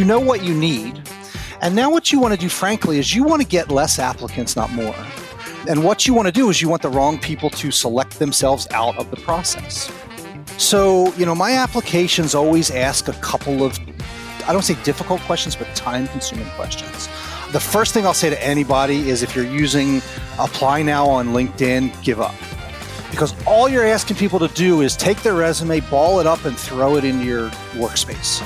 you know what you need. And now what you want to do, frankly, is you want to get less applicants, not more. And what you want to do is you want the wrong people to select themselves out of the process. So, my applications always ask a couple of, I don't say difficult questions, but time-consuming questions. The first thing I'll say to anybody is if you're using Apply Now on LinkedIn, give up. Because all you're asking people to do is take their resume, ball it up, and throw it into your workspace.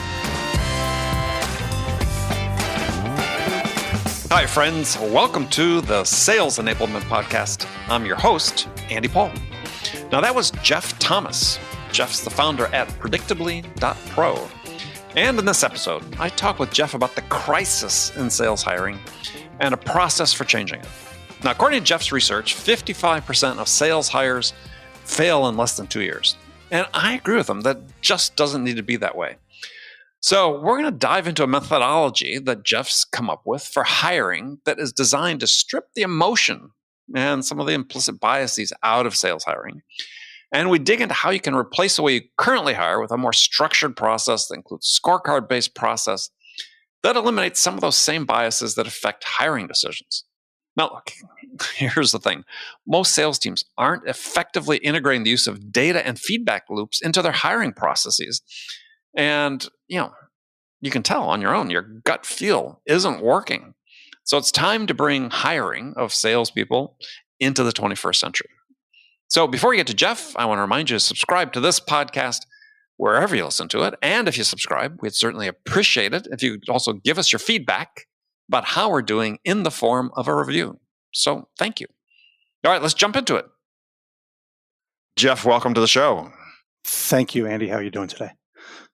Hi, friends. Welcome to the Sales Enablement Podcast. I'm your host, Andy Paul. Now, that was Jeff Thomas. Jeff's the founder at Predictably.pro. And in this episode, I talk with Jeff about the crisis in sales hiring and a process for changing it. Now, according to Jeff's research, 55% of sales hires fail in less than 2 years. And I agree with him. That just doesn't need to be that way. So we're going to dive into a methodology that Jeff's come up with for hiring that is designed to strip the emotion and some of the implicit biases out of sales hiring. And we dig into how you can replace the way you currently hire with a more structured process that includes scorecard-based process that eliminates some of those same biases that affect hiring decisions. Now, look, here's the thing. Most sales teams aren't effectively integrating the use of data and feedback loops into their hiring processes. And, you can tell on your own, your gut feel isn't working. So it's time to bring hiring of salespeople into the 21st century. So before we get to Jeff, I want to remind you to subscribe to this podcast wherever you listen to it. And if you subscribe, we'd certainly appreciate it if you could also give us your feedback about how we're doing in the form of a review. So thank you. All right, let's jump into it. Jeff, welcome to the show. Thank you, Andy. How are you doing today?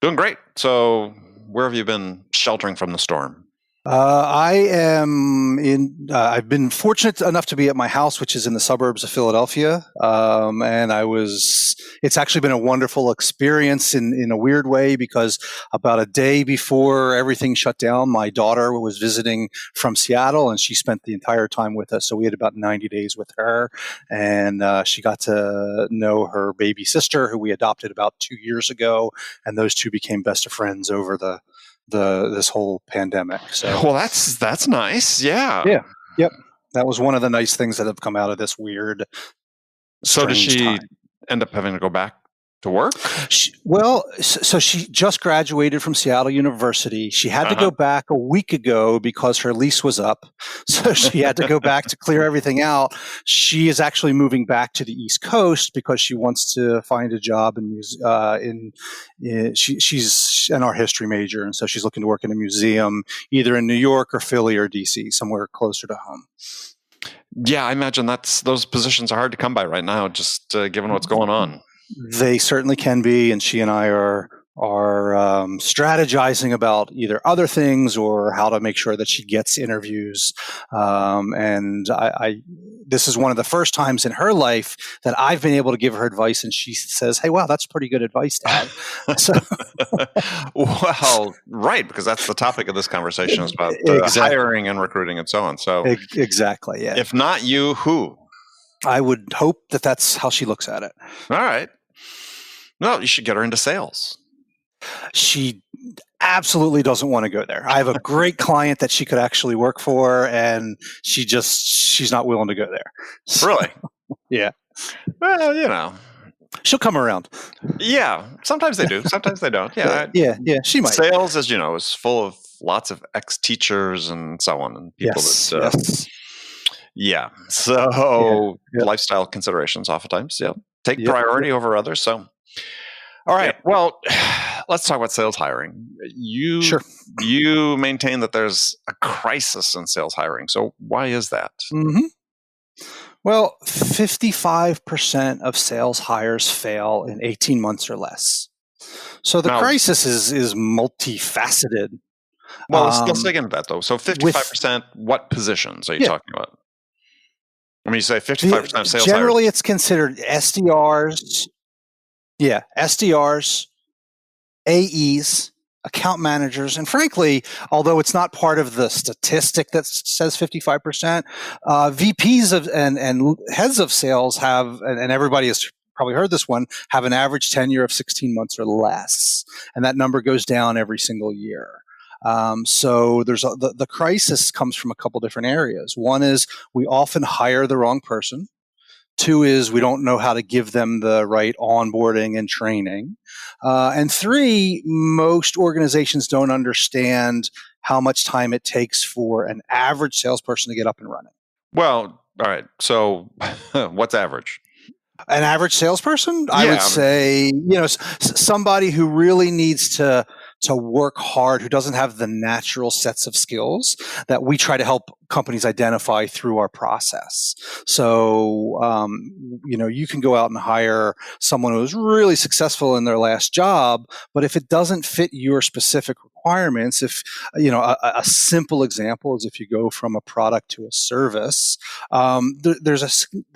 Doing great. So where have you been sheltering from the storm? I've been fortunate enough to be at my house, which is in the suburbs of Philadelphia. And it's actually been a wonderful experience in a weird way, because about a day before everything shut down, my daughter was visiting from Seattle and she spent the entire time with us. So we had about 90 days with her, and she got to know her baby sister, who we adopted about 2 years ago. And those two became best of friends over this whole pandemic. So, well, that's nice. Yeah. Yep. That was one of the nice things that have come out of this weird. So does she time. end up having to go back to work? So she just graduated from Seattle University. She had to go back a week ago because her lease was up. So she had to go back to clear everything out. She is actually moving back to the East Coast because she wants to find a job she's an art history major. And so she's looking to work in a museum, either in New York or Philly or DC, somewhere closer to home. Yeah, I imagine those positions are hard to come by right now, just given what's going on. They certainly can be, and she and I are strategizing about either other things or how to make sure that she gets interviews. And this is one of the first times in her life that I've been able to give her advice, and she says, "Hey, wow, that's pretty good advice, Dad." So, well, right, because that's the topic of this conversation, is about hiring and recruiting and so on. So exactly, yeah. If not you, who? I would hope that that's how she looks at it. All right. No, you should get her into sales. She absolutely doesn't want to go there. I have a great client that she could actually work for, and she's not willing to go there. So, really? Yeah. Well, she'll come around. Yeah. Sometimes they do. Sometimes they don't. Yeah. Yeah. She might. Sales, as you know, is full of lots of ex-teachers and so on, and people yes. Yeah. So lifestyle considerations oftentimes, take priority over others. So, all right. Well, let's talk about sales hiring. You maintain that there's a crisis in sales hiring. So why is that? Mm-hmm. Well, 55% of sales hires fail in 18 months or less. So the crisis is multifaceted. Well, let's dig into that, though. So 55%, what positions are you talking about? I mean, you say 55% of sales generally, hires. it's considered SDRs. Yeah, SDRs, AEs, account managers, and frankly, although it's not part of the statistic that says 55%, VPs and heads of sales have, and everybody has probably heard this one, have an average tenure of 16 months or less, and that number goes down every single year. So the crisis comes from a couple different areas. One is we often hire the wrong person. Two is we don't know how to give them the right onboarding and training. And three, most organizations don't understand how much time it takes for an average salesperson to get up and running. Well, all right. So what's average? An average salesperson, I would say, somebody who really needs to work hard, who doesn't have the natural sets of skills that we try to help companies identify through our process. So, you can go out and hire someone who's really successful in their last job, but if it doesn't fit your specific requirements, if, a simple example is if you go from a product to a service, there's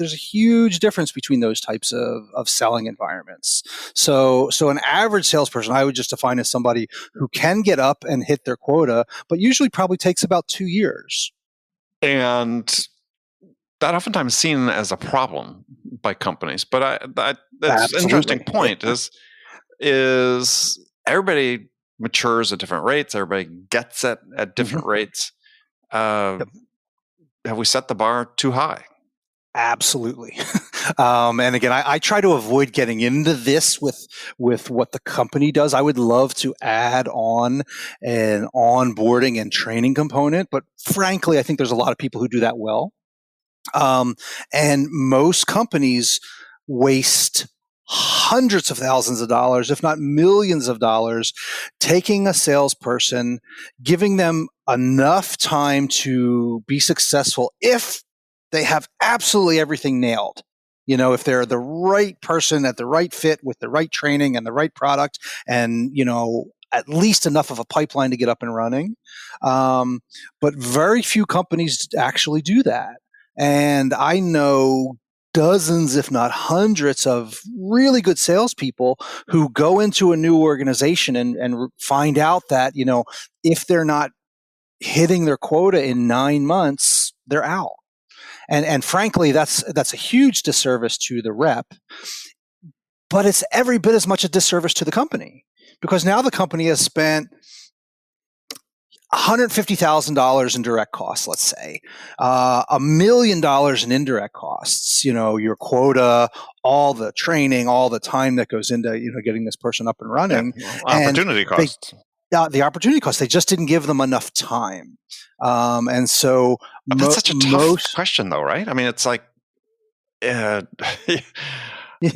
a huge difference between those types of selling environments. So an average salesperson, I would just define as somebody who can get up and hit their quota, but usually probably takes about 2 years. And that oftentimes is seen as a problem by companies. But that's an interesting point is everybody matures at different rates. Everybody gets it at different rates. Have we set the bar too high? Absolutely. And again, I try to avoid getting into this with what the company does. I would love to add on an onboarding and training component, but frankly, I think there's a lot of people who do that well. And most companies waste hundreds of thousands of dollars, if not millions of dollars, taking a salesperson, giving them enough time to be successful if they have absolutely everything nailed. If they're the right person at the right fit with the right training and the right product and, at least enough of a pipeline to get up and running. But very few companies actually do that. And I know dozens, if not hundreds, of really good salespeople who go into a new organization and find out that, if they're not hitting their quota in 9 months, they're out. And frankly, that's a huge disservice to the rep, but it's every bit as much a disservice to the company because now the company has spent $150,000 in direct costs, let's say, $1 million in indirect costs, your quota, all the training, all the time that goes into, getting this person up and running. Yeah. Opportunity costs. The opportunity costs, they just didn't give them enough time. And so that's such a tough question though, right? I mean, it's like,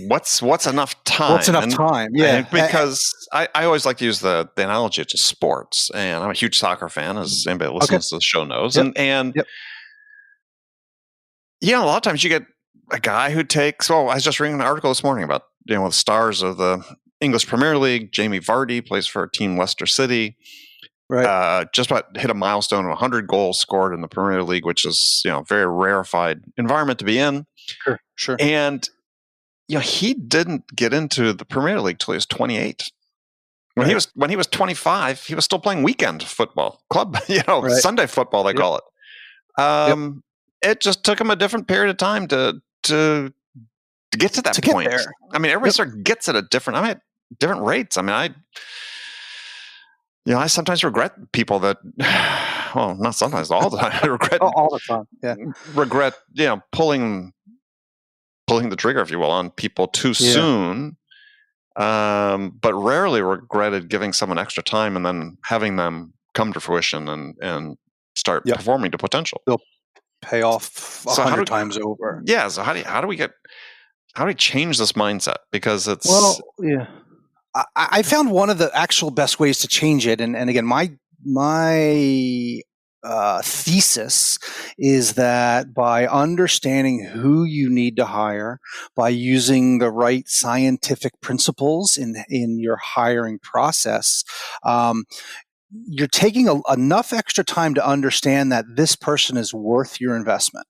what's enough time? What's enough time? Yeah. Because I always like to use the analogy to sports, and I'm a huge soccer fan, as anybody listens to the show knows. Yep. And a lot of times you get a guy who takes, I was just reading an article this morning about, the stars of the English Premier League. Jamie Vardy plays for Team Leicester City. Right. Just about hit a milestone of 100 goals scored in the Premier League, which is, a very rarefied environment to be in. Sure. And, he didn't get into the Premier League till he was 28. When he was 25, he was still playing weekend football, club, Sunday football, they call it. It just took him a different period of time to get to that point. There. I mean, everybody sort of gets it at different rates. I mean, I sometimes regret people that, well, not sometimes, all the time. I regret all the time. Yeah. Regret, pulling the trigger, if you will, on people too soon. But rarely regretted giving someone extra time and then having them come to fruition and start performing to potential. They'll pay off 100 times over. Yeah. So how do we change this mindset? Because it's I found one of the actual best ways to change it, and again, my thesis is that by understanding who you need to hire, by using the right scientific principles in your hiring process, you're taking enough extra time to understand that this person is worth your investment.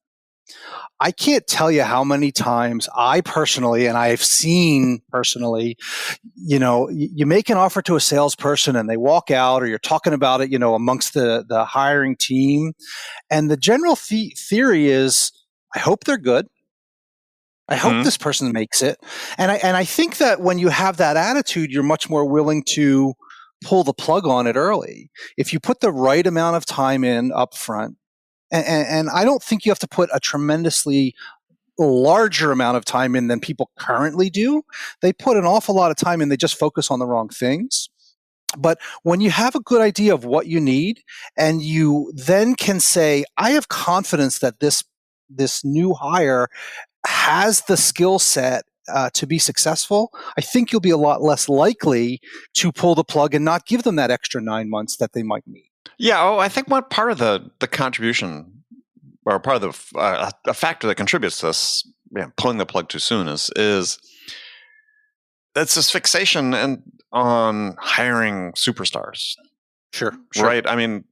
I can't tell you how many times I personally, and I've seen personally, you make an offer to a salesperson and they walk out, or you're talking about it, amongst the hiring team. And the general theory is, I hope they're good. I hope this person makes it. And I think that when you have that attitude, you're much more willing to pull the plug on it early. If you put the right amount of time in up front, and I don't think you have to put a tremendously larger amount of time in than people currently do. They put an awful lot of time in, they just focus on the wrong things. But when you have a good idea of what you need, and you then can say, I have confidence that this new hire has the skill set to be successful, I think you'll be a lot less likely to pull the plug and not give them that extra 9 months that they might need. Yeah, I think one part of the contribution, or part of a factor that contributes to this, pulling the plug too soon, is that's this fixation on hiring superstars. Sure. Right. I mean,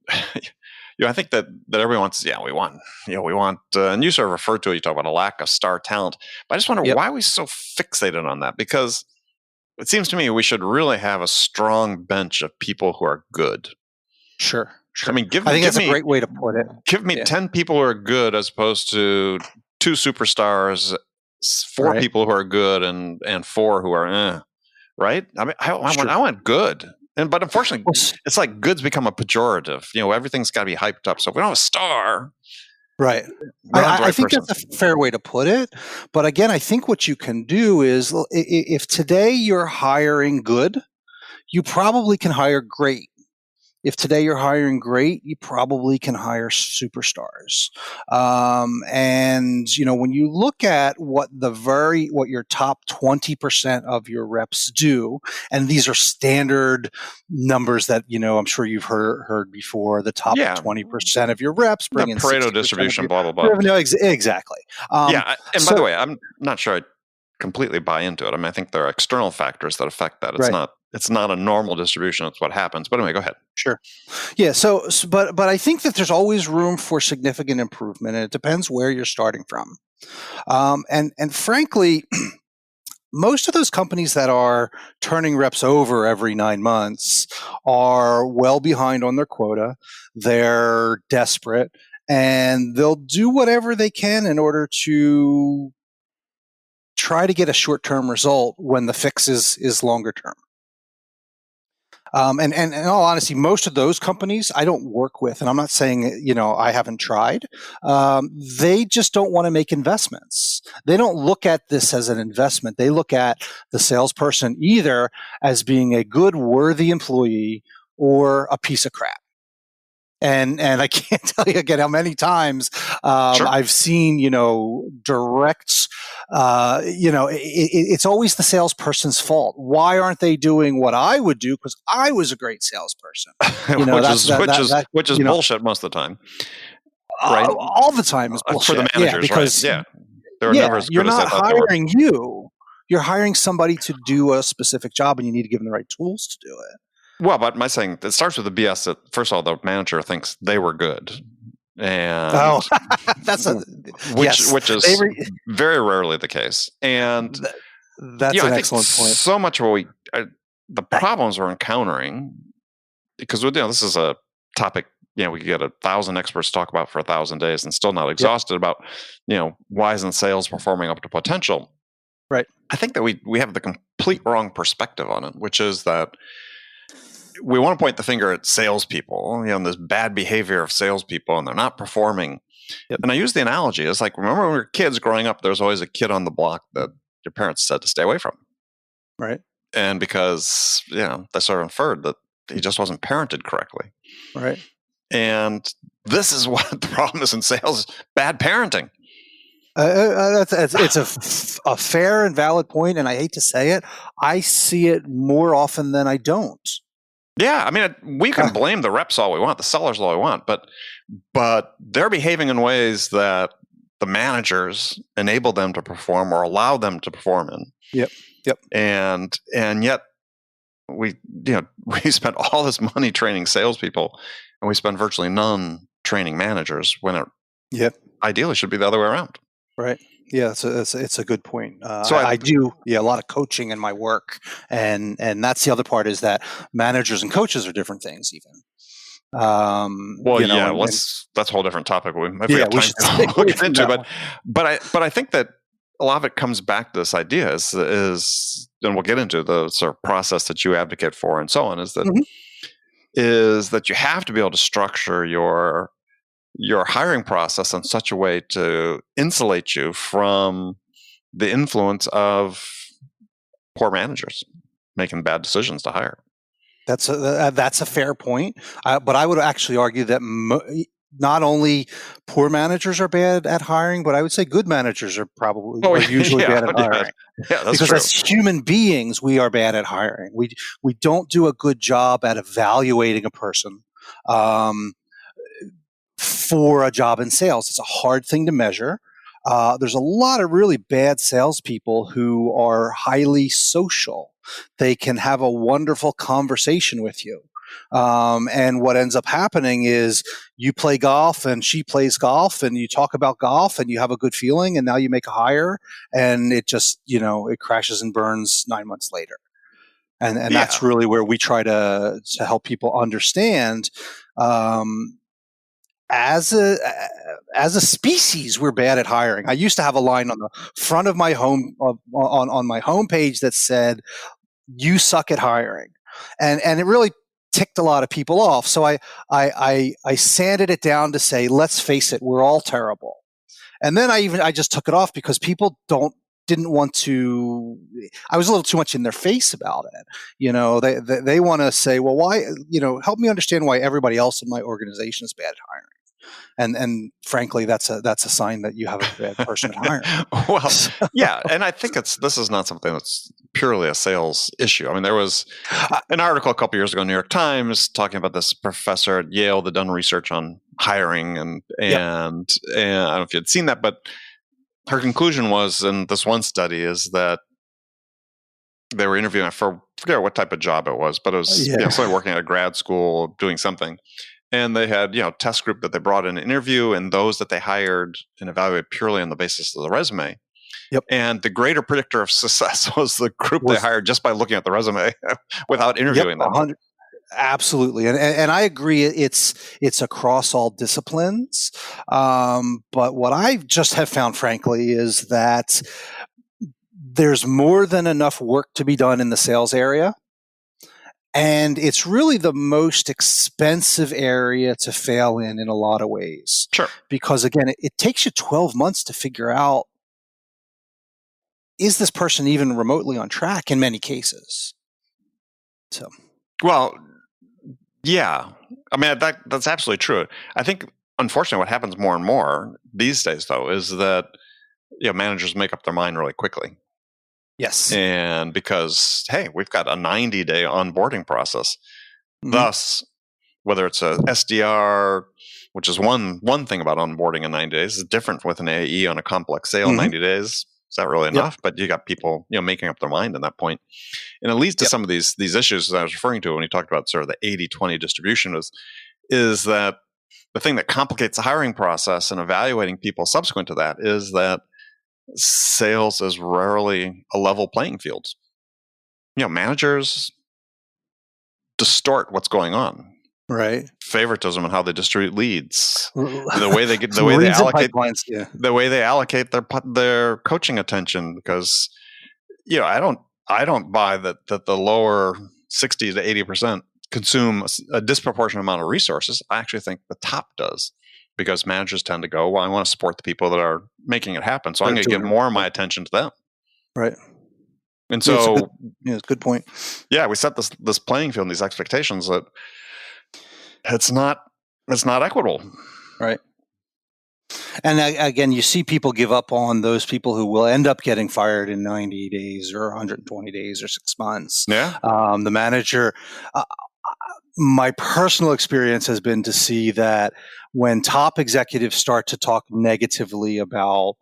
I think that everyone wants, we want, and you sort of referred to it, you talk about a lack of star talent, but I just wonder why are we so fixated on that? Because it seems to me we should really have a strong bench of people who are good. Sure. I mean, I think that's a great way to put it. Give me 10 people who are good as opposed to 2 superstars, 4 people who are good, and 4 who are right? I mean, I want good. But unfortunately, it's like good's become a pejorative. Everything's got to be hyped up. So if we don't have a star, right? I think that's a fair way to put it. But again, I think what you can do is, if today you're hiring good, you probably can hire great. If today you're hiring great, you probably can hire superstars. And when you look at what your top 20% of your reps do, and these are standard numbers that I'm sure you've heard before. The top 20% of your reps bring in Pareto distribution, blah blah blah. No, exactly. And by the way, I'm not sure I completely buy into it. I mean, I think there are external factors that affect that. It's not a normal distribution. It's what happens. But anyway, go ahead. Sure. Yeah. But I think that there's always room for significant improvement, and it depends where you're starting from. And frankly, most of those companies that are turning reps over every 9 months are well behind on their quota. They're desperate, and they'll do whatever they can in order to try to get a short-term result when the fix is longer term. And in all honesty, most of those companies I don't work with, and I'm not saying, I haven't tried. They just don't want to make investments. They don't look at this as an investment. They look at the salesperson either as being a good, worthy employee or a piece of crap. And I can't tell you again how many times I've seen, directs, it's always the salesperson's fault. Why aren't they doing what I would do? Because I was a great salesperson. Which is bullshit most of the time. Right? All the time is bullshit. For the managers, because, right? Yeah. They're never as you're good not as I thought they were. hiring you. You're hiring somebody to do a specific job, and you need to give them the right tools to do it. Well, but my saying, it starts with the BS that, first of all, the manager thinks they were good. And which is very rarely the case. And that's an excellent point. So much of what the problems we're encountering, because this is a topic, we could get 1,000 experts to talk about for 1,000 days and still not exhausted about, why isn't sales performing up to potential? Right. I think that we have the complete wrong perspective on it, which is that we want to point the finger at salespeople, and this bad behavior of salespeople, and they're not performing. Yep. And I use the analogy. It's like, remember when we were kids growing up, there's always a kid on the block that your parents said to stay away from. Right. And because, they sort of inferred that he just wasn't parented correctly. Right. And this is what the problem is in sales, bad parenting. It's a fair and valid point, and I hate to say it, I see it more often than I don't. Yeah, I mean, we can blame the reps all we want, the sellers all we want, but they're behaving in ways that the managers enable them to perform or allow them to perform in. Yep. And yet we spent all this money training salespeople, and we spend virtually none training managers when it ideally should be the other way around. Right. Yeah, it's a good point. So I do a lot of coaching in my work, and that's the other part is that managers and coaches are different things even. That's a whole different topic. If we have time to get into, but I think that a lot of it comes back to this idea is and we'll get into the sort of process that you advocate for and so on, is that Mhm. you have to be able to structure your hiring process in such a way to insulate you from the influence of poor managers making bad decisions to hire. That's a fair point, but I would actually argue that not only poor managers are bad at hiring, but I would say good managers are usually bad at hiring. Yeah, that's because true. as human beings, we are bad at hiring. We don't do a good job at evaluating a person for a job in sales. It's a hard thing to measure. There's a lot of really bad salespeople who are highly social. They can have a wonderful conversation with you. And what ends up happening is you play golf and she plays golf and you talk about golf and you have a good feeling and now you make a hire and it just, it crashes and burns 9 months later. And that's really where we try to help people understand, as a species, we're bad at hiring. I used to have a line on the front of my home on my homepage that said, "You suck at hiring," and it really ticked a lot of people off. So I sanded it down to say, "Let's face it, we're all terrible." And then I just took it off because people didn't want to. I was a little too much in their face about it. They want to say, "Well, why? Help me understand why everybody else in my organization is bad at hiring." And frankly, that's a sign that you have a bad person at hiring. Well, yeah, and I think this is not something that's purely a sales issue. I mean, there was an article a couple years ago in the New York Times talking about this professor at Yale that done research on hiring, and I don't know if you had seen that, but her conclusion was in this one study is that they were interviewing, I forget what type of job it was, but it was somebody working at a grad school doing something. And they had, test group that they brought in an interview and those that they hired and evaluated purely on the basis of the resume. Yep. And the greater predictor of success was the group they hired just by looking at the resume without interviewing them. Absolutely. And I agree it's across all disciplines. But what I just have found, frankly, is that there's more than enough work to be done in the sales area. And it's really the most expensive area to fail in a lot of ways. Sure. Because again, it takes you 12 months to figure out, is this person even remotely on track in many cases? So, well, yeah. I mean, that's absolutely true. I think, unfortunately, what happens more and more these days, though, is that managers make up their mind really quickly. Yes. And because, hey, we've got a 90-day onboarding process. Mm-hmm. Thus, whether it's a SDR, which is one thing about onboarding in 90 days, is different with an AE on a complex sale in 90 days. Is that really enough? But you got people, making up their mind at that point. And it leads to some of these issues that I was referring to when you talked about sort of the 80-20 distribution is that the thing that complicates the hiring process and evaluating people subsequent to that is that sales is rarely a level playing field. Managers distort what's going on. Right. Favoritism and how they distribute leads, the way they allocate their coaching attention. Because I don't buy that the lower 60 to 80% consume a disproportionate amount of resources. I actually think the top does. Because managers tend to go, well, I want to support the people that are making it happen. So I'm going to give more of my attention to them. Right. And so, it's a good point. Yeah, we set this playing field and these expectations that it's not equitable. Right. And again, you see people give up on those people who will end up getting fired in 90 days or 120 days or 6 months. Yeah. The manager, my personal experience has been to see that when top executives start to talk negatively about,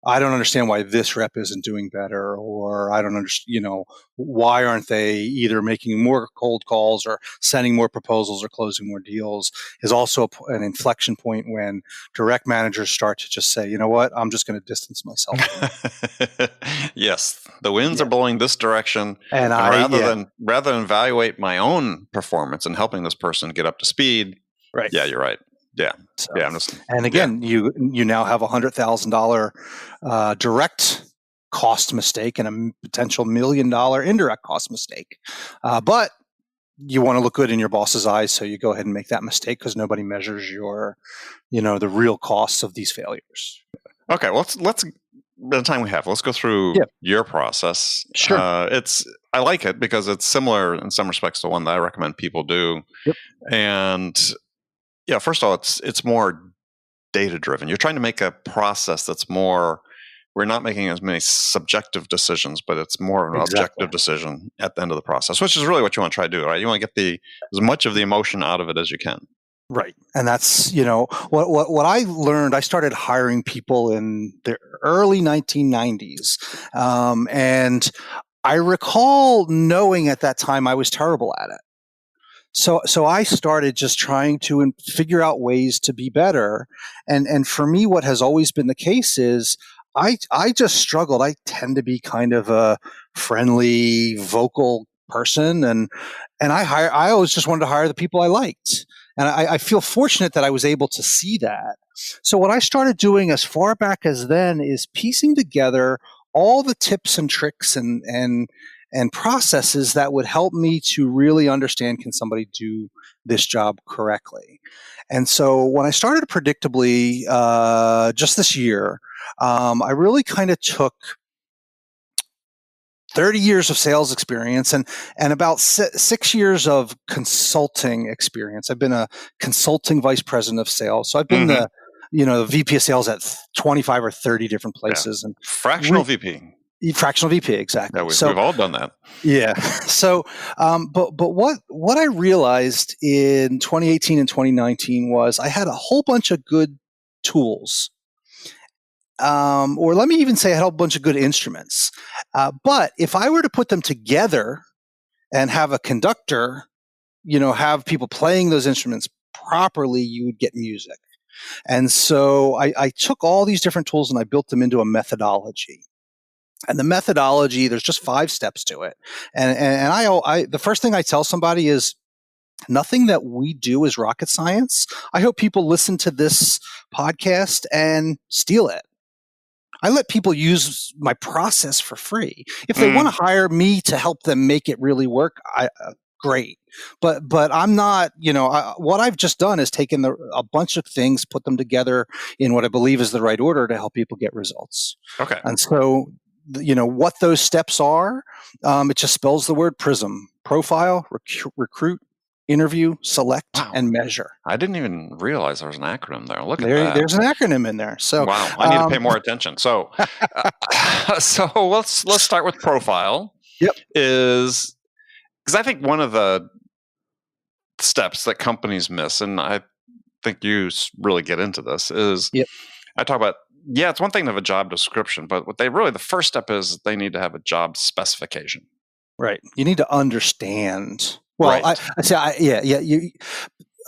I don't understand why this rep isn't doing better, or I don't understand, why aren't they either making more cold calls or sending more proposals or closing more deals, is also an inflection point when direct managers start to just say, you know what, I'm just going to distance myself. Yes, the winds are blowing this direction, and rather than evaluate my own performance and helping this person get up to speed. Right. Yeah, you're right. Yeah. So, yeah. And again, you now have $100,000 direct cost mistake and a potential $1 million indirect cost mistake. But you want to look good in your boss's eyes, so you go ahead and make that mistake because nobody measures the real costs of these failures. Okay, well, let's the time we have, let's go through your process. Sure. I like it because it's similar in some respects to one that I recommend people do. Yep. And first of all, it's more data driven. You're trying to make a process that's more. We're not making as many subjective decisions, but it's more of an objective decision at the end of the process, which is really what you want to try to do, right? You want to get as much of the emotion out of it as you can. Right. And that's, what I learned. I started hiring people in the early 1990s. And I recall knowing at that time I was terrible at it. So I started just trying to figure out ways to be better. And for me, what has always been the case is I just struggled. I tend to be kind of a friendly, vocal person, and I always just wanted to hire the people I liked. And I feel fortunate that I was able to see that. So what I started doing as far back as then is piecing together all the tips and tricks and processes that would help me to really understand, can somebody do this job correctly? And so when I started Predictably just this year, I really kind of took 30 years of sales experience and about 6 years of consulting experience. I've been a consulting vice president of sales. So I've been the VP of sales at 25 or 30 different places. And fractional VP. Fractional VP, exactly. Yeah, we've all done that. Yeah. So, but what I realized in 2018 and 2019 was I had a whole bunch of good tools. Or let me even say I had a bunch of good instruments. But if I were to put them together and have a conductor, have people playing those instruments properly, you would get music. And so I took all these different tools and I built them into a methodology. And the methodology, there's just 5 steps to it. And I the first thing I tell somebody is, nothing that we do is rocket science. I hope people listen to this podcast and steal it. I let people use my process for free. If they want to hire me to help them make it really work, great. But I'm not, what I've just done is taken a bunch of things, put them together in what I believe is the right order to help people get results. Okay. And so, what those steps are, it just spells the word PRISM: profile, recruit, interview, select, and measure. I didn't even realize there was an acronym there. Look at that. There's an acronym in there. So wow, I need to pay more attention. So, so let's start with profile. Yep. Because I think one of the steps that companies miss, and I think you really get into this, is I talk about, it's one thing to have a job description, but the first step is they need to have a job specification. Right. You need to understand. Well, right. I say,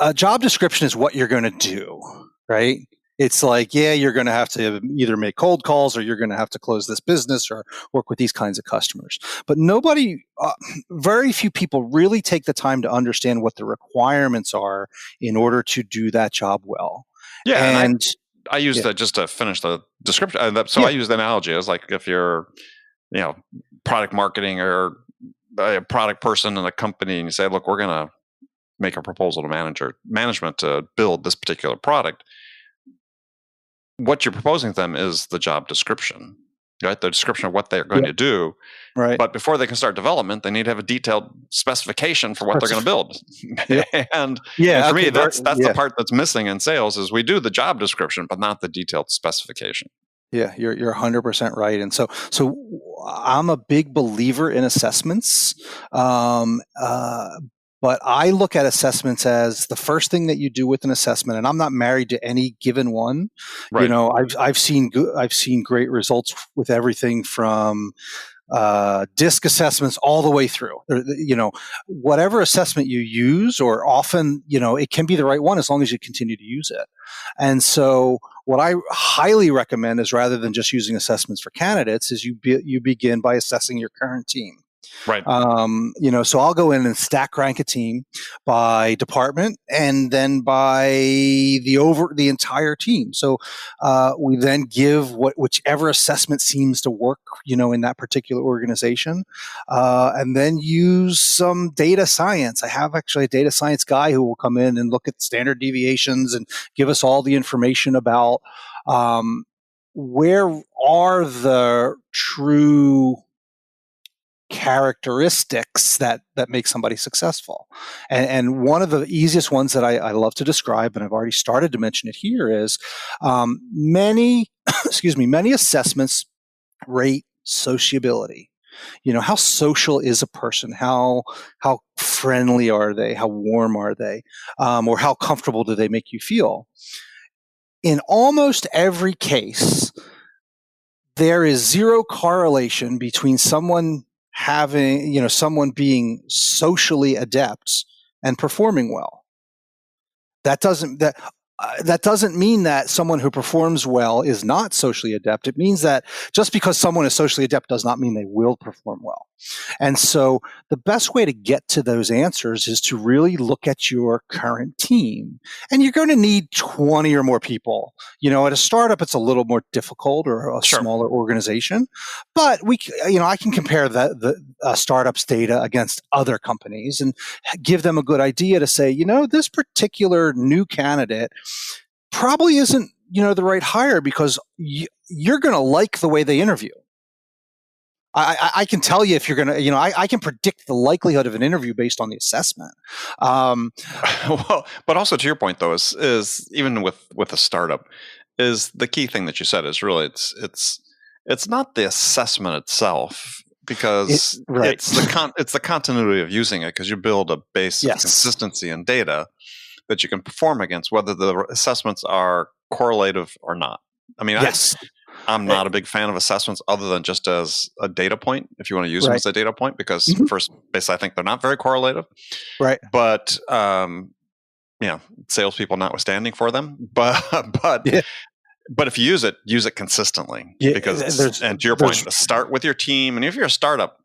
a job description is what you're going to do, right? It's like, you're going to have to either make cold calls or you're going to have to close this business or work with these kinds of customers. But very few people really take the time to understand what the requirements are in order to do that job well. Yeah. And I use that just to finish the description. I use the analogy as like if you're, product marketing or a product person in a company and you say, look, we're going to make a proposal to management to build this particular product. What you're proposing to them is the job description, right? The description of what they're going to do. Right. But before they can start development, they need to have a detailed specification for what they're going to build. and for me, that's the part that's missing in sales is we do the job description, but not the detailed specification. Yeah, you're 100% right. And so I'm a big believer in assessments. But I look at assessments as the first thing that you do with an assessment, and I'm not married to any given one. Right. I've seen great results with everything from DISC assessments all the way through. Whatever assessment you use, or often, it can be the right one as long as you continue to use it. And so what I highly recommend is, rather than just using assessments for candidates, is you begin by assessing your current team. Right. So I'll go in and stack rank a team by department and then by the entire team. So we then give whichever assessment seems to work, in that particular organization, and then use some data science. I have actually a data science guy who will come in and look at standard deviations and give us all the information about where are the true characteristics that make somebody successful. And one of the easiest ones that I love to describe, and I've already started to mention it here, is many many assessments rate sociability. How social is a person? How friendly are they? How warm are they? Or how comfortable do they make you feel? In almost every case, there is zero correlation between someone being socially adept and performing well. That doesn't mean that someone who performs well is not socially adept. It means that just because someone is socially adept does not mean they will perform well. And so the best way to get to those answers is to really look at your current team. And you're going to need 20 or more people. At a startup, it's a little more difficult, or a smaller organization. But I can compare the startup's data against other companies and give them a good idea to say, this particular new candidate probably isn't, the right hire because you're going to like the way they interview. I can tell you if you're going to, I can predict the likelihood of an interview based on the assessment. Well, but also to your point though, is even with a startup, is the key thing that you said is really it's not the assessment itself, because it's the continuity of using it, because you build a base of consistency and data that you can perform against, whether the assessments are correlative or not. I mean, I'm not a big fan of assessments other than just as a data point, if you want to use them as a data point, because first base, I think they're not very correlative. Right. But, salespeople notwithstanding for them. But if you use it consistently, because, and to your point, start with your team. And if you're a startup,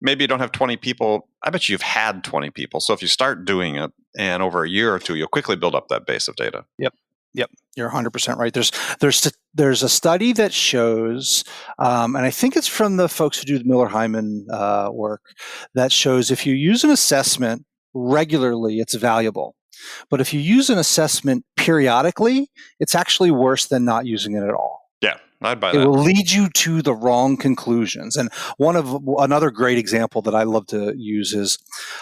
maybe you don't have 20 people. I bet you've had 20 people. So if you start doing it, and over a year or two, you'll quickly build up that base of data. Yep, you're 100% right. There's a study that shows, and I think it's from the folks who do the Miller-Hyman work, that shows if you use an assessment regularly, it's valuable. But if you use an assessment periodically, it's actually worse than not using it at all. Yeah, I'd buy that. It will lead you to the wrong conclusions. And another great example that I love to use is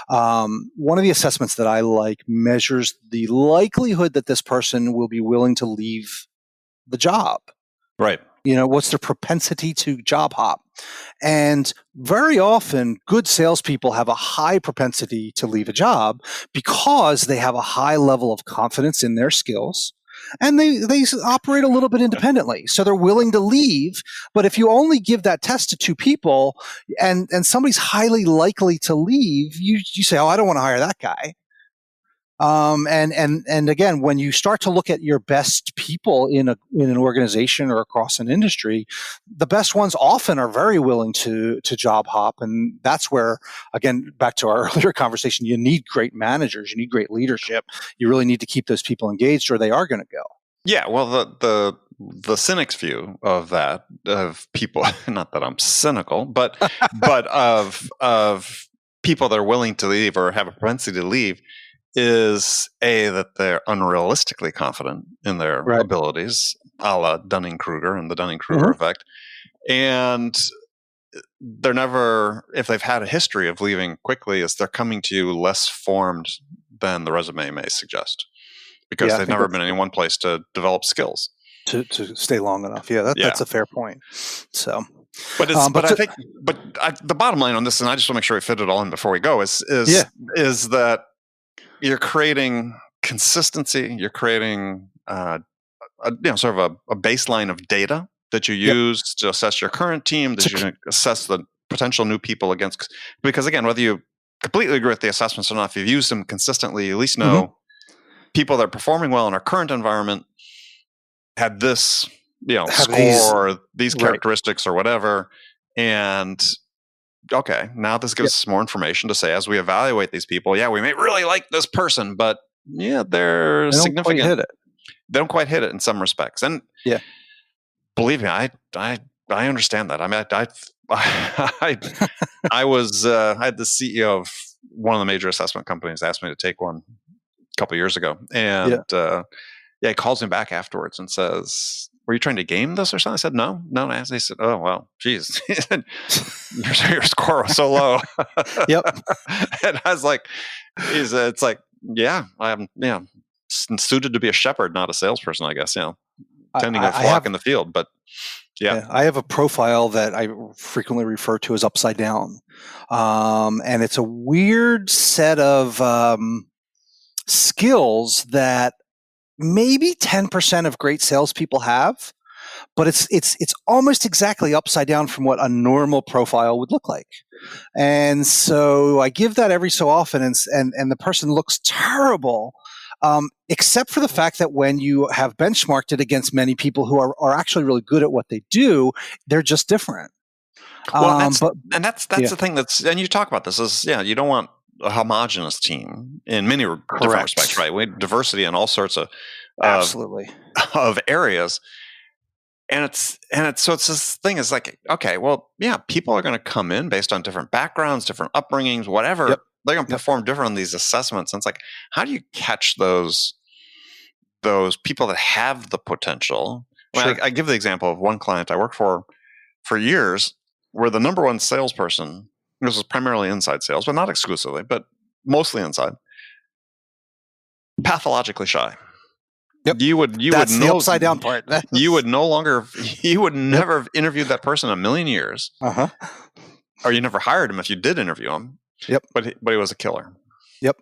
one of the assessments that I like measures the likelihood that this person will be willing to leave the job. Right. What's their propensity to job hop? And very often, good salespeople have a high propensity to leave a job because they have a high level of confidence in their skills. And they operate a little bit independently. So they're willing to leave. But if you only give that test to two people and somebody's highly likely to leave, you say, oh, I don't want to hire that guy. And again, when you start to look at your best people in an organization or across an industry, the best ones often are very willing to job hop. And that's where, again, back to our earlier conversation, you need great managers, you need great leadership. You really need to keep those people engaged or they are going to go. Yeah, well, the cynic's view of that, of people, not that I'm cynical, but of people that are willing to leave or have a propensity to leave, is that they're unrealistically confident in their abilities, a la Dunning-Kruger and the Dunning-Kruger effect. And they're never, if they've had a history of leaving quickly, is they're coming to you less formed than the resume may suggest, because they've never been in one place to develop skills. To stay long enough. That's a fair point. So, but the bottom line on this, and I just want to make sure we fit it all in before we go, is that you're creating consistency. You're creating sort of a baseline of data that you use to assess your current team, that you assess the potential new people against. Because again, whether you completely agree with the assessments or not, if you've used them consistently, you at least know people that are performing well in our current environment had this, score or these characteristics or whatever, and okay, now this gives us more information to say as we evaluate these people. Yeah, we may really like this person, but yeah, they're significant. Quite hit it. They don't quite hit it in some respects. And yeah, believe me, I understand that. I mean, I had the CEO of one of the major assessment companies asked me to take one a couple of years ago, and he calls me back afterwards and says, "Were you trying to game this or something?" I said, "No." He said, "Oh well, geez, your score was so low." Yep. And I was like, "It's like, yeah, I'm suited to be a shepherd, not a salesperson, I guess. Tending a flock in the field, but." Yeah, I have a profile that I frequently refer to as upside down. And it's a weird set of skills that maybe 10% of great salespeople have, but it's almost exactly upside down from what a normal profile would look like. And so I give that every so often, and the person looks terrible. Except for the fact that when you have benchmarked it against many people who are actually really good at what they do, they're just different. Well, that's the thing and you talk about this is, you don't want a homogenous team in many different respects, right? We have diversity in all sorts of absolutely of areas. And it's this thing is like, okay, well, yeah, people are going to come in based on different backgrounds, different upbringings, whatever. Yep. They're going to perform different on these assessments. And it's like, how do you catch those people that have the potential? Sure. I give the example of one client I worked for years, where the number one salesperson, this was primarily inside sales, but not exclusively, but mostly inside, pathologically shy. Yep. You would That's the upside down part. You would never have interviewed that person in a million years. Uh-huh. Or you never hired him if you did interview him. Yep. But he was a killer. Yep.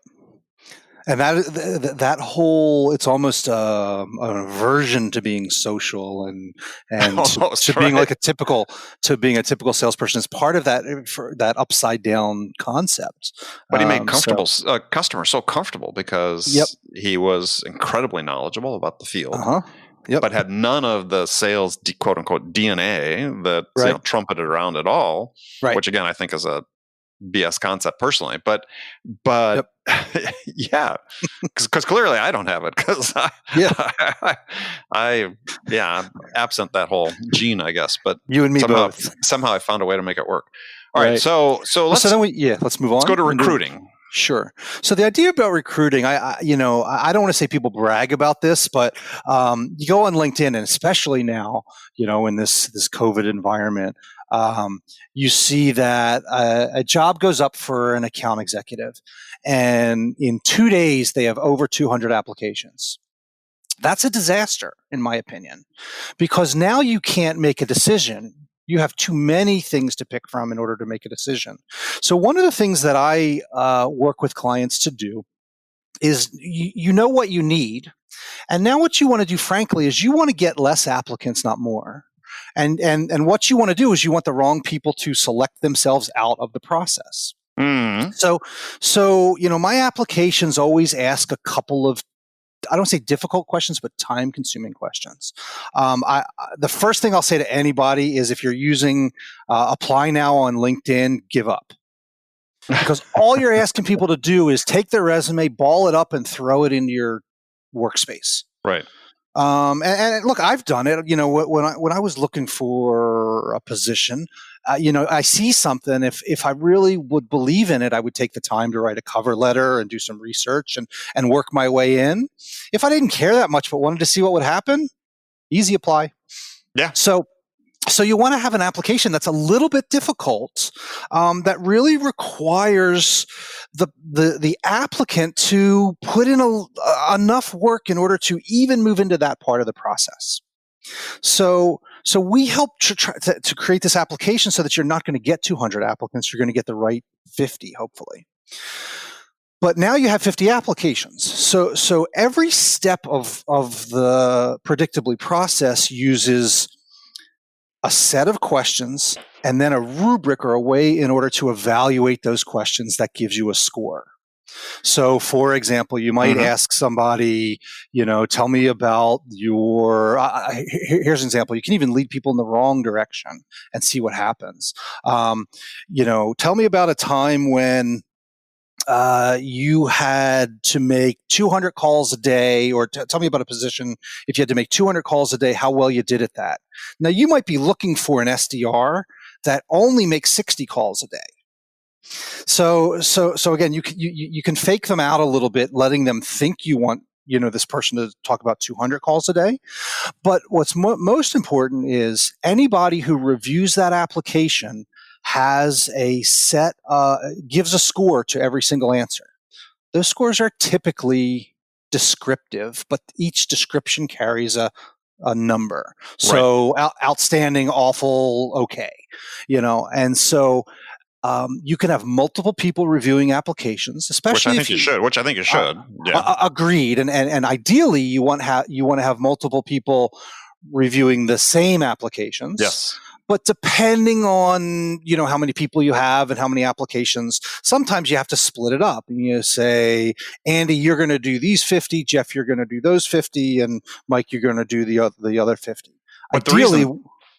And that whole, it's almost an aversion to being social and to being like a typical salesperson is part of that upside down concept. But he made customers so comfortable because he was incredibly knowledgeable about the field. Uh-huh. Yep. But had none of the sales quote unquote DNA that trumpeted around at all. Right. Which again I think is a BS concept personally, but yeah, because clearly I don't have it because I'm absent that whole gene, I guess. But you and me both. Somehow I found a way to make it work. All right, so let's move on. Let's go to recruiting. Sure. So the idea about recruiting, I don't want to say people brag about this, but you go on LinkedIn, and especially now, in this COVID environment, you see that a job goes up for an account executive, and in 2 days they have over 200 applications. That's a disaster, in my opinion, because now you can't make a decision. You have too many things to pick from in order to make a decision. So one of the things that I work with clients to do is you know what you need. And now what you want to do, frankly, is you want to get less applicants, not more. And what you want to do is you want the wrong people to select themselves out of the process. Mm. So my applications always ask a couple of, I don't say difficult questions, but time-consuming questions. The first thing I'll say to anybody is if you're using Apply Now on LinkedIn, give up. Because all you're asking people to do is take their resume, ball it up, and throw it into your workspace. Right. And look, I've done it. When I was looking for a position, I see something. If I really would believe in it, I would take the time to write a cover letter and do some research and work my way in. If I didn't care that much but wanted to see what would happen, easy apply. Yeah. So you want to have an application that's a little bit difficult, that really requires the applicant to put in enough work in order to even move into that part of the process. So we help to create this application so that you're not going to get 200 applicants. You're going to get the right 50, hopefully. But now you have 50 applications. So every step of the Predictably process uses a set of questions and then a rubric or a way in order to evaluate those questions that gives you a score. So, for example, you might ask somebody, tell me about your. Here's an example. You can even lead people in the wrong direction and see what happens. Tell me about a time when you had to make 200 calls a day, or tell me about a position if you had to make 200 calls a day, how well you did at that. Now, you might be looking for an SDR that only makes 60 calls a day. So again, you can fake them out a little bit, letting them think you want this person to talk about 200 calls a day. But what's most important is anybody who reviews that application has a set, gives a score to every single answer. Those scores are typically descriptive, but each description carries a number. So outstanding, awful, okay, and so you can have multiple people reviewing applications, especially which I think you should. Yeah. Agreed. And ideally, you want to have multiple people reviewing the same applications. Yes. But depending on how many people you have and how many applications, sometimes you have to split it up. And you say, Andy, you're going to do these 50. Jeff, you're going to do those 50, and Mike, you're going to do the other 50. But ideally,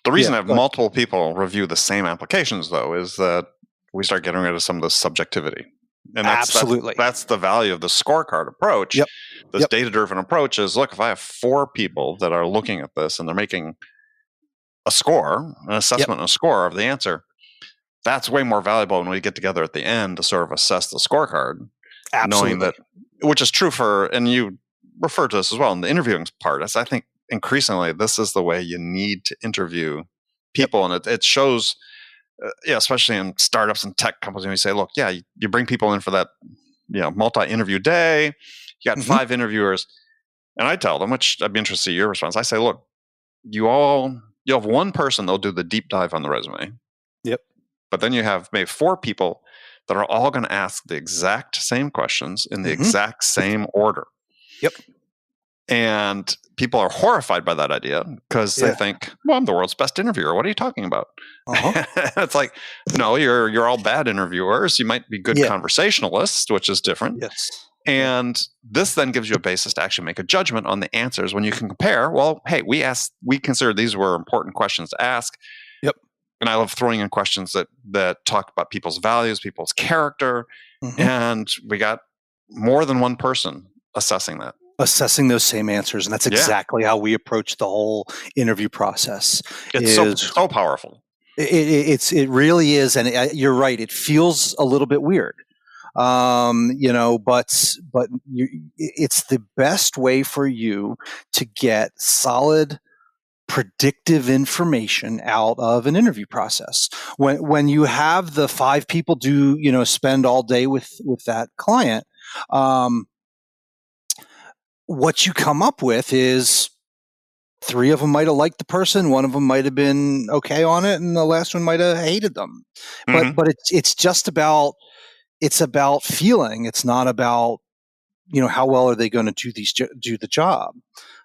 the reason I have multiple people review the same applications, though, is that we start getting rid of some of the subjectivity. And absolutely. That's the value of the scorecard approach. Yep. This data-driven approach is, look, if I have 4 people that are looking at this and they're making a score, an assessment and a score of the answer, that's way more valuable when we get together at the end to sort of assess the scorecard. Absolutely. Knowing that, which is true and you refer to this as well in the interviewing part, I think increasingly this is the way you need to interview people. And it shows, especially in startups and tech companies, when you say, look, you bring people in for that, multi-interview day, you got 5 interviewers, and I tell them, which I'd be interested in your response. I say, look, you'll have one person that'll do the deep dive on the resume. Yep. But then you have maybe 4 people that are all going to ask the exact same questions in the exact same order. Yep. And people are horrified by that idea because they think, well, I'm the world's best interviewer. What are you talking about? It's like, no, you're all bad interviewers. You might be good conversationalists, which is different. Yes. And this then gives you a basis to actually make a judgment on the answers when you can compare. Well, hey, we considered these were important questions to ask. Yep. And I love throwing in questions that talk about people's values, people's character. And we got more than one person assessing assessing those same answers. And that's exactly how we approach the whole interview process. It's so powerful. It really is. And you're right. It feels a little bit weird. But it's the best way for you to get solid, predictive information out of an interview process. When you have the 5 people spend all day with that client, what you come up with is 3 of them might have liked the person, 1 of them might have been okay on it, and the last one might have hated them. But it's just about. It's about feeling. It's not about, how well are they going to do the job.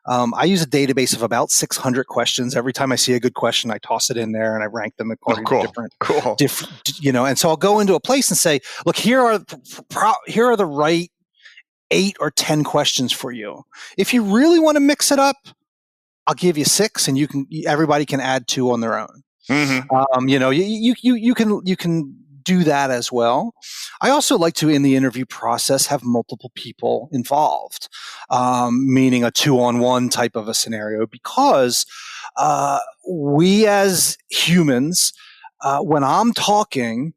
I use a database of about 600 questions. Every time I see a good question, I toss it in there and I rank them according to different, and so I'll go into a place and say, look, here are the right 8 or 10 questions for you. If you really want to mix it up, I'll give you 6, and everybody can add 2 on their own. You can do that as well. I also like to, in the interview process, have multiple people involved, meaning a 2-on-1 type of a scenario, because we as humans, when I'm talking,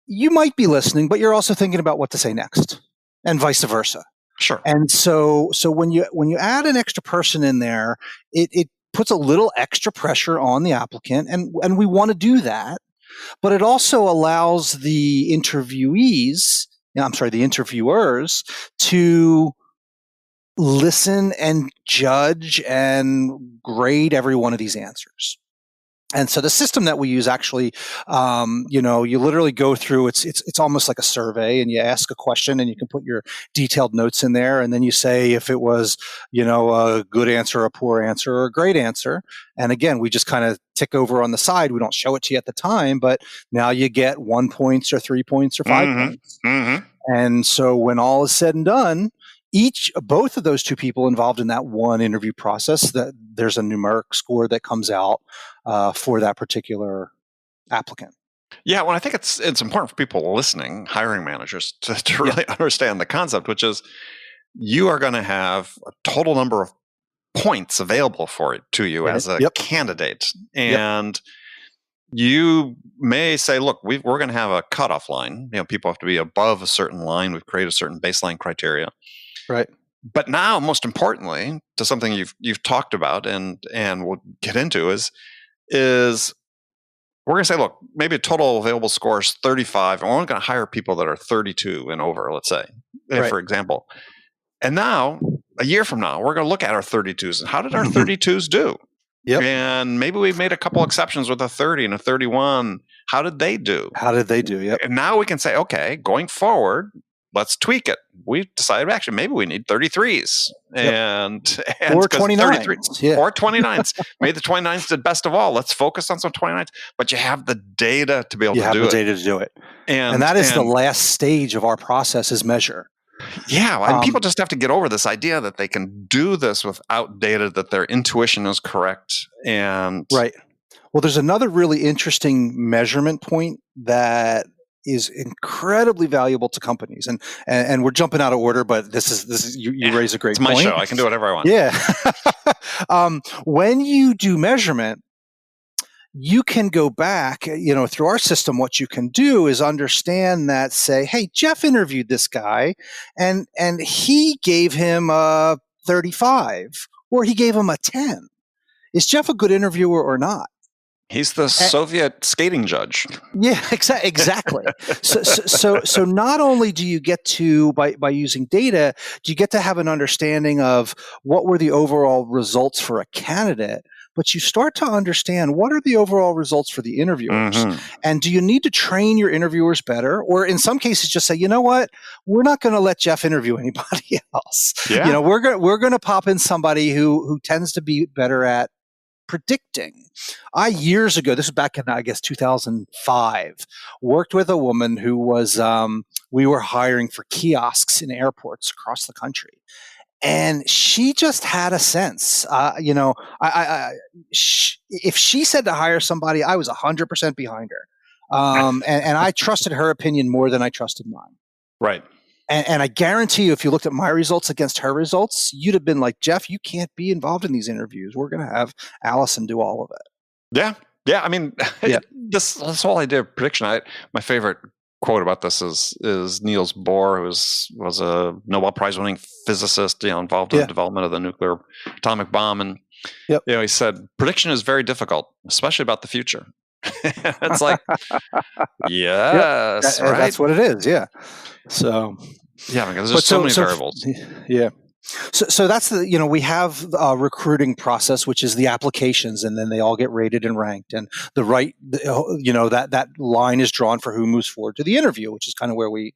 you might be listening, but you're also thinking about what to say next, and vice versa. Sure. And so when you add an extra person in there, it puts a little extra pressure on the applicant, and we want to do that. But it also allows the interviewers to listen and judge and grade every one of these answers. And so the system that we use actually, you literally go through, it's almost like a survey, and you ask a question and you can put your detailed notes in there. And then you say if it was, a good answer, a poor answer, or a great answer. And again, we just kind of tick over on the side. We don't show it to you at the time, but now you get 1 point or 3 points or 5 points. And so when all is said and done, both of those two people involved in that one interview process, that there's a numeric score that comes out for that particular applicant. Yeah, well, I think it's important for people listening, hiring managers, to really understand the concept, which is you are going to have a total number of points available to you as a candidate. And you may say, look, we're going to have a cutoff line. People have to be above a certain line. We've created a certain baseline criteria. Right. But now, most importantly, to something you've talked about and we'll get into is we're going to say, look, maybe a total available score is 35, and we're only going to hire people that are 32 and over, let's say, for example. And now, a year from now, we're going to look at our 32s. And how did our 32s do? Yep. And maybe we've made a couple exceptions with a 30 and a 31. How did they do? Yep. And now we can say, okay, going forward, let's tweak it. We've decided, actually, maybe we need 33s and or 29s. Or 29s. Maybe the 29s did best of all. Let's focus on some 29s. But you have the data to be able to do it. You have the data to do it. And that is the last stage of our process is measure. Yeah, and people just have to get over this idea that they can do this without data, that their intuition is correct. And right. Well, there's another really interesting measurement point that is incredibly valuable to companies, and we're jumping out of order, but this is you raise a great point. It's my show; I can do whatever I want. Yeah. When you do measurement, you can go back, through our system. What you can do is understand that, say, hey, Jeff interviewed this guy and he gave him a 35 or he gave him a 10. Is Jeff a good interviewer or not? He's the Soviet skating judge. Yeah, exactly. So not only do you get to, by using data, do you get to have an understanding of what were the overall results for a candidate, but you start to understand what are the overall results for the interviewers. Mm-hmm. And do you need to train your interviewers better? Or in some cases, just say, you know what, we're not going to let Jeff interview anybody else. Yeah. We're going to pop in somebody who tends to be better at predicting. Years ago, this was back in, 2005, worked with a woman who was, we were hiring for kiosks in airports across the country. And she just had a sense, if she said to hire somebody, I was 100% behind her. And I trusted her opinion more than I trusted mine. Right. And I guarantee you, if you looked at my results against her results, you'd have been like, Jeff, you can't be involved in these interviews. We're going to have Allison do all of it. Yeah. Yeah. I mean, this whole idea of prediction, my favorite quote about this is Niels Bohr, who was a Nobel Prize winning physicist, involved in the development of the nuclear atomic bomb. And he said, prediction is very difficult, especially about the future. It's like, yes, right? That's what it is. Yeah. So, because there's so many variables. Yeah. So that's we have a recruiting process, which is the applications, and then they all get rated and ranked, and that line is drawn for who moves forward to the interview, which is kind of where we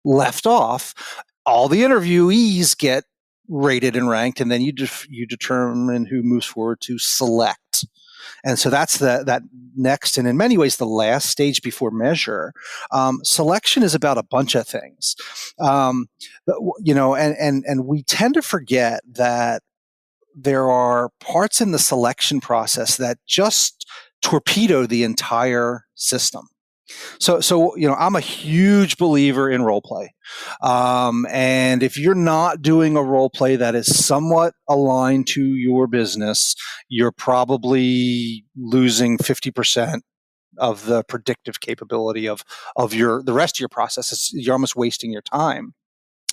left off. All the interviewees get rated and ranked, and then you determine who moves forward to select. And so that's that next, and in many ways, the last stage before measure. Selection is about a bunch of things, and we tend to forget that there are parts in the selection process that just torpedo the entire system. So I'm a huge believer in role play. And if you're not doing a role play that is somewhat aligned to your business, you're probably losing 50% of the predictive capability of the rest of your process. You're almost wasting your time.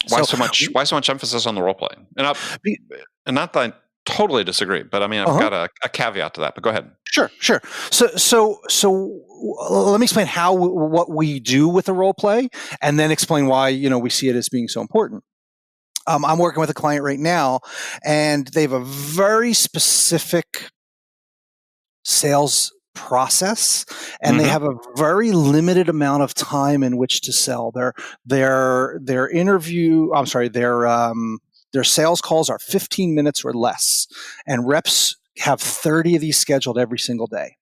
Why so much emphasis on the role play? And not that I totally disagree, but I mean, I've got a caveat to that, but go ahead. Sure. So let me explain what we do with the role play, and then explain why, we see it as being so important. I'm working with a client right now, and they have a very specific sales process, and they have a very limited amount of time in which to sell. Their sales calls are 15 minutes or less, and reps have 30 of these scheduled every single day.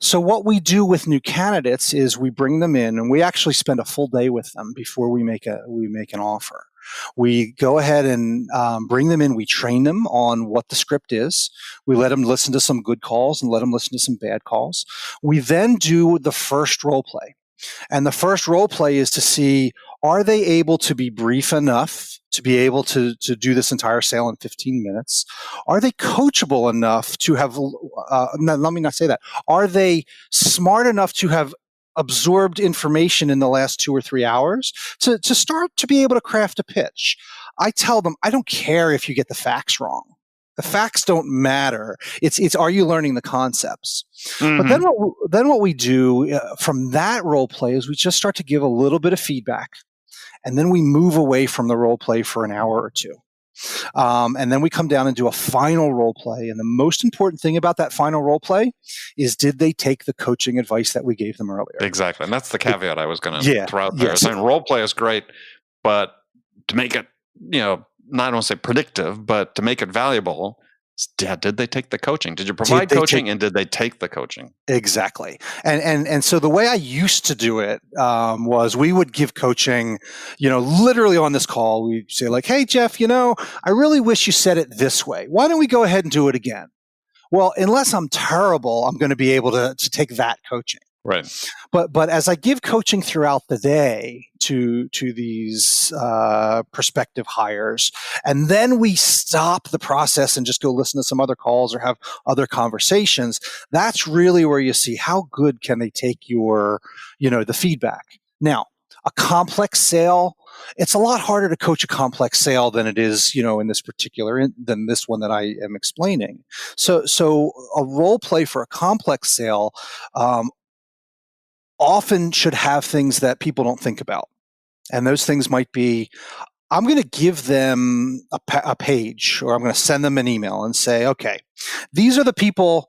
So what we do with new candidates is we bring them in, and we actually spend a full day with them before we make an offer. We go ahead and bring them in. We train them on what the script is. We let them listen to some good calls and let them listen to some bad calls. We then do the first role play. And the first role play is to see, are they able to be brief enough to be able to do this entire sale in 15 minutes? Are they coachable enough to have, let me not say that. Are they smart enough to have absorbed information in the last 2 or 3 hours to start to be able to craft a pitch? I tell them, I don't care if you get the facts wrong. The facts don't matter. It's are you learning the concepts? Mm-hmm. But then what we do from that role play is we just start to give a little bit of feedback, and then we move away from the role play for an hour or two. And then we come down and do a final role play. And the most important thing about that final role play is, did they take the coaching advice that we gave them earlier? Exactly. And that's the caveat I was going to throw out there. Yes. Saying role play is great, but to make it, not I don't want to say predictive, but to make it valuable, did they take the coaching? Did you provide coaching, and did they take the coaching? Exactly. And so the way I used to do it was we would give coaching, literally on this call. We'd say like, hey, Jeff, I really wish you said it this way. Why don't we go ahead and do it again? Well, unless I'm terrible, I'm going to be able to take that coaching. Right. But as I give coaching throughout the day to these prospective hires, and then we stop the process and just go listen to some other calls or have other conversations, that's really where you see how good can they take your, the feedback. Now, a complex sale, it's a lot harder to coach a complex sale than it is, in this particular, than this one that I am explaining. So a role play for a complex sale, often should have things that people don't think about. And those things might be, I'm going to give them a page, or I'm going to send them an email and say, okay, these are the people,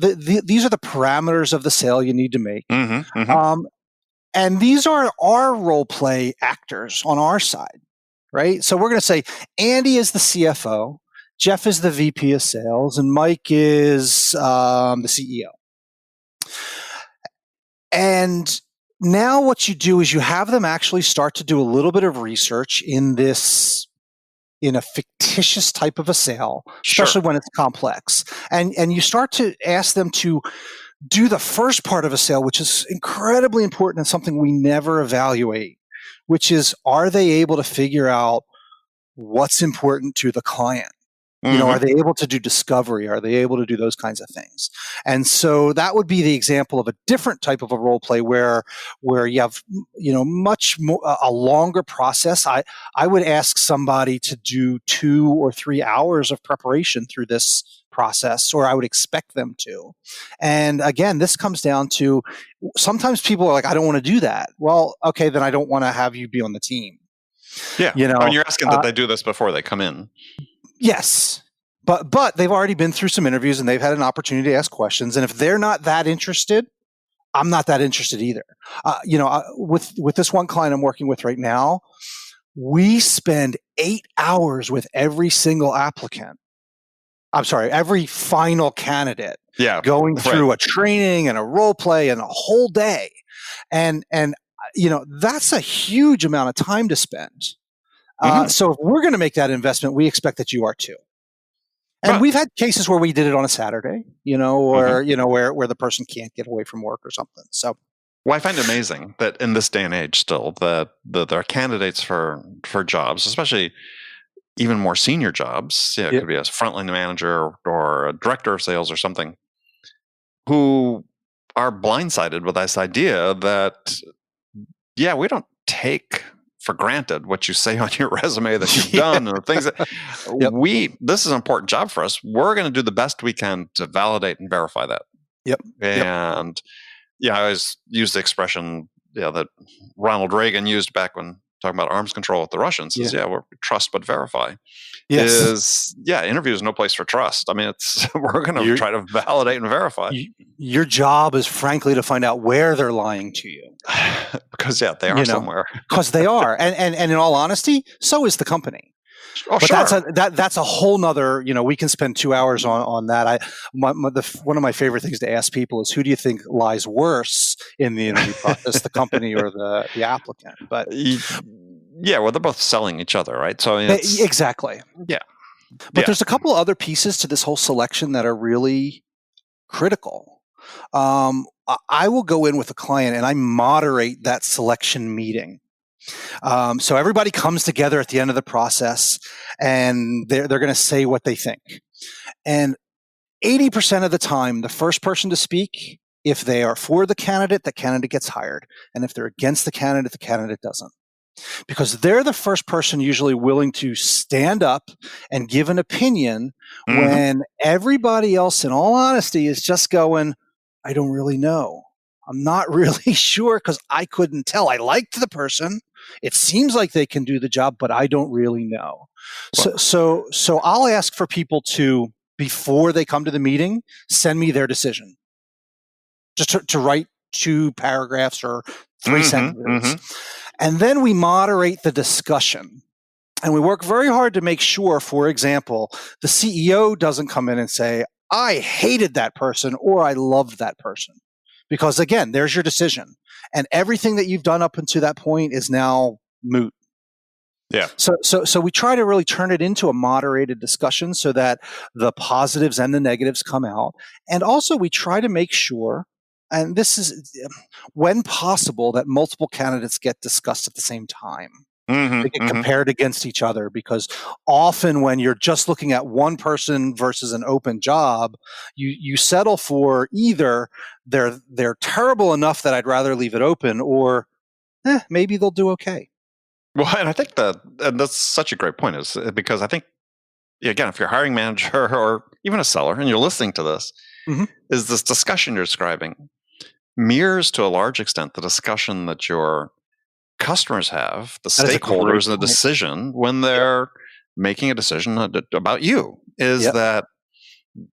these are the parameters of the sale you need to make. Mm-hmm, mm-hmm. And these are our role play actors on our side, right? So we're going to say, Andy is the CFO, Jeff is the VP of sales, and Mike is the CEO. And now what you do is you have them actually start to do a little bit of research in a fictitious type of a sale, especially when it's complex. And you start to ask them to do the first part of a sale, which is incredibly important and something we never evaluate, which is, are they able to figure out what's important to the client? Mm-hmm. Are they able to do discovery? Are they able to do those kinds of things? And so that would be the example of a different type of a role play where you have, much more, a longer process. I would ask somebody to do 2 or 3 hours of preparation through this process, or I would expect them to. And again, this comes down to, sometimes people are like, I don't want to do that. Well, okay, then I don't want to have you be on the team. Yeah. You're asking that they do this before they come in. Yes. But they've already been through some interviews and they've had an opportunity to ask questions. And if they're not that interested, I'm not that interested either. With this one client I'm working with right now, we spend 8 hours with every single applicant. I'm sorry, every final candidate. Yeah. Going through a training and a role play and a whole day. And that's a huge amount of time to spend. Mm-hmm. So if we're going to make that investment, we expect that you are too. And we've had cases where we did it on a Saturday, or, mm-hmm. where the person can't get away from work or something. So, I find it amazing that in this day and age still that there are candidates for jobs, especially even more senior jobs. Yeah, it could be a frontline manager or a director of sales or something, who are blindsided with this idea that, we don't take for granted what you say on your resume that you've done, and the things that this is an important job for us. We're going to do the best we can to validate and verify that. Yep. And I always use the expression that Ronald Reagan used back when talking about arms control with the Russians. Is we're trust but verify. Yes. Interview is no place for trust. I mean, we're going to try to validate and verify. Your job is frankly to find out where they're lying to you. Because they are somewhere. Because they are. And in all honesty, so is the company. Oh, But sure. that's a whole nother, we can spend 2 hours on that. One of my favorite things to ask people is, who do you think lies worse in the interview process, the company or the applicant? But Yeah, well, they're both selling each other, right? So I mean, exactly. Yeah. But there's a couple other pieces to this whole selection that are really critical. I will go in with a client and I moderate that selection meeting. So everybody comes together at the end of the process, and they're going to say what they think. And 80% of the time, the first person to speak, if they are for the candidate gets hired. And if they're against the candidate doesn't. Because they're the first person usually willing to stand up and give an opinion when everybody else, in all honesty, is just going, I don't really know. I'm not really sure because I couldn't tell. I liked the person. It seems like they can do the job, but I don't really know. So I'll ask for people to, before they come to the meeting, send me their decision. Just to write 2 paragraphs or 3 sentences. And then we moderate the discussion. And we work very hard to make sure, for example, the CEO doesn't come in and say, I hated that person or I loved that person. Because again, there's your decision. And everything that you've done up until that point is now moot. Yeah. So we try to really turn it into a moderated discussion so that the positives and the negatives come out. And also we try to make sure, and this is when possible, that multiple candidates get discussed at the same time. They get compared against each other, because often when you're just looking at one person versus an open job, you settle for either they're terrible enough that I'd rather leave it open, or maybe they'll do okay. Well, and I think and that's such a great point, is because I think, again, if you're a hiring manager or even a seller and you're listening to this, is this discussion you're describing mirrors to a large extent the discussion that your customers have, the stakeholders in the decision when they're making a decision about you, is that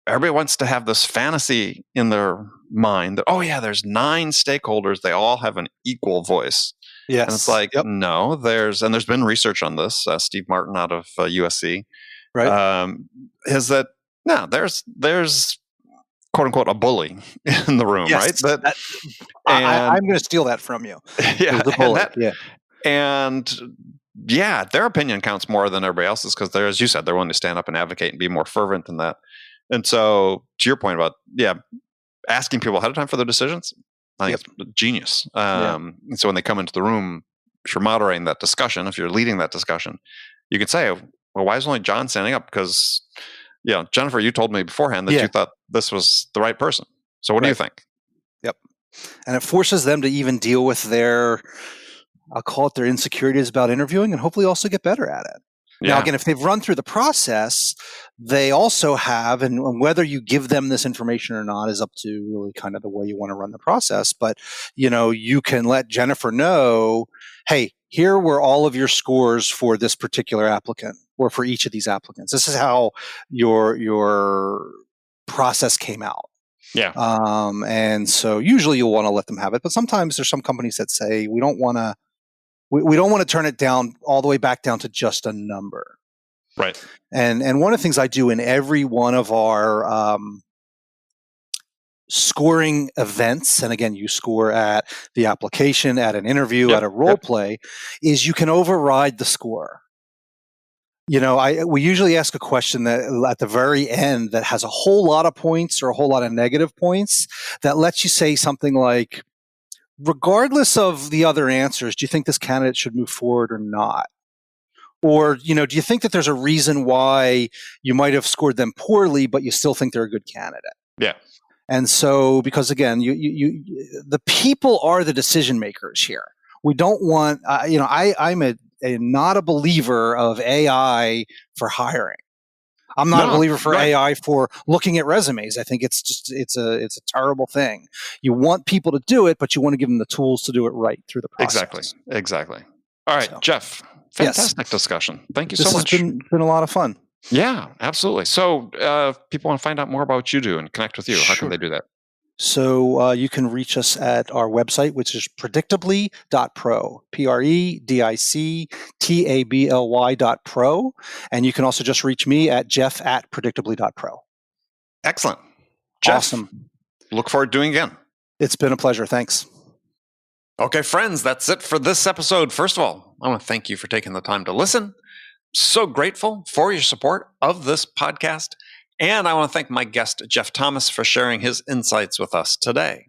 everybody wants to have this fantasy in their mind that, oh yeah, there's 9 stakeholders, they all have an equal voice. Yes. And it's like, no, there's been research on this. Steve Martin out of USC, right, is that there's quote unquote a bully in the room, right? I'm going to steal that from you. Yeah, and their opinion counts more than everybody else's, because they're, as you said, they're willing to stand up and advocate and be more fervent than that. And so, to your point about asking people ahead of time for their decisions, I think it's genius. And so when they come into the room, if you're moderating that discussion, if you're leading that discussion, you can say, well, why is only John standing up? Because, Jennifer, you told me beforehand that you thought this was the right person. So what do you think? Yep. And it forces them to even deal with their, I'll call it their insecurities about interviewing, and hopefully also get better at it. Now, again, if they've run through the process, they also have, and whether you give them this information or not is up to really kind of the way you want to run the process. But, you can let Jennifer know, hey, here were all of your scores for this particular applicant or for each of these applicants. This is how your process came out. Yeah. And so usually you'll want to let them have it. But sometimes there's some companies that say, we don't want to turn it down all the way back down to just a number. Right. And one of the things I do in every one of our scoring events, and again, you score at the application, at an interview, at a role play, is you can override the score. We usually ask a question that at the very end that has a whole lot of points or a whole lot of negative points that lets you say something like, regardless of the other answers, do you think this candidate should move forward or not? Or, do you think that there's a reason why you might have scored them poorly, but you still think they're a good candidate? Yeah. And so, because again, the people are the decision makers here. We don't want, I'm not a believer of AI for hiring. I'm not a believer for AI for looking at resumes. I think it's a terrible thing. You want people to do it, but you want to give them the tools to do it right through the process. Exactly. All right, Jeff. Fantastic discussion. Thank you so much. This has been a lot of fun. Yeah, absolutely. So, if people want to find out more about what you do and connect with you, how can they do that? So you can reach us at our website, which is Predictably.pro, Predictably.pro. And you can also just reach me at Jeff@Predictably.pro. Excellent. Jeff, Awesome. Look forward to doing it again. It's been a pleasure. Thanks. Okay, friends, that's it for this episode. First of all, I want to thank you for taking the time to listen. So grateful for your support of this podcast. And I want to thank my guest, Jeff Thomas, for sharing his insights with us today.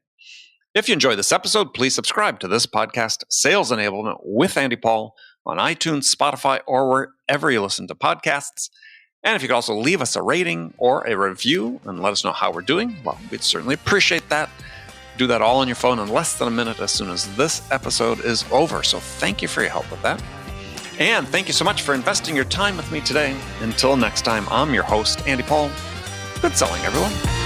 If you enjoyed this episode, please subscribe to this podcast, Sales Enablement with Andy Paul, on iTunes, Spotify, or wherever you listen to podcasts. And if you could also leave us a rating or a review and let us know how we're doing, well, we'd certainly appreciate that. Do that all on your phone in less than a minute as soon as this episode is over. So thank you for your help with that. And thank you so much for investing your time with me today. Until next time, I'm your host, Andy Paul. Good selling, everyone.